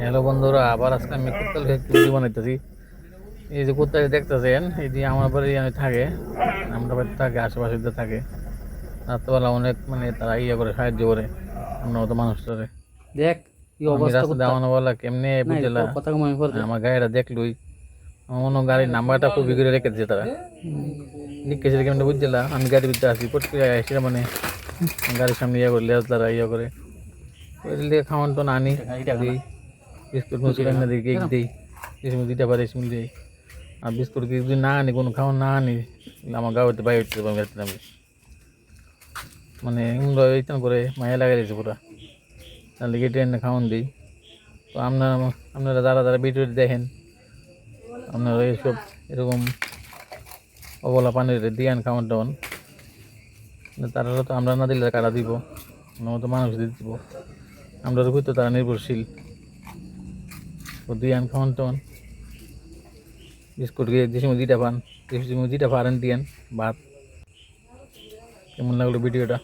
Hello বন্ধুরা, আবার আজকে আমি কোত্তাল ভিডিও বানাইতেছি। এই যে কোত্তাল দেখতেছেন, এই যে আমার বাড়ি আমি থাকে, আমরা বাড়িতে থাকে, আশেপাশে থাকে। রাত্রেবেলা অনেক তারা করে সাহায্য করে আমরা মতো মানুষটারে। দেখ কি আমি অবস্থা রাস্তা করতে দেওয়ানো বলা কেমনে না বুঝলা, কথা কম আমি পরে আমার গাড়িটা দেখলুই, আমার মনে হয় গাড়ির নাম্বারটা কপি করে রেখেছে তারা, লিখেছে কেমনে বুঝলা। আমি গাড়ির ভিতরে আসি পটকে সেটা গাড়ির সামনে করলে তারা করে ওই লিগে খাওয়ান তো আনি দিই, বিস্কুট মুস্কুট এনে দিই, কেক দিই, কিশমিশ দিতে পারে কিশমিশ দিই। আর বিস্কুট কেক যদি না আনি, কোনো খাওয়ান না আনি, আমার গাঁতে বাইরে উঠতে পারবো আমি ইচ্ছা করে মায়া লাগাই দিয়েছে পুরা, তাহলে কেটে এনে খাওয়ান দিই। তো আপনারা যারা যারা ভিডিও দেখেন, আপনারা এইসব এরকম অবলা পানির দিয়ান খাওয়ান টাওয়ান, তারা তো আমরা না দিলে কারা দিব, আমরা তো মানুষ দিয়ে দিব, আমরা উপর তো তারা নির্ভরশীল। তো দিয়ান খাওয়ান টাওয়ান, বিস্কুট দিয়ে যে সময় দিটা পান, যে সময় দিটা পারেন দিয়ান ভাত। কেমন লাগলো ভিডিওটা?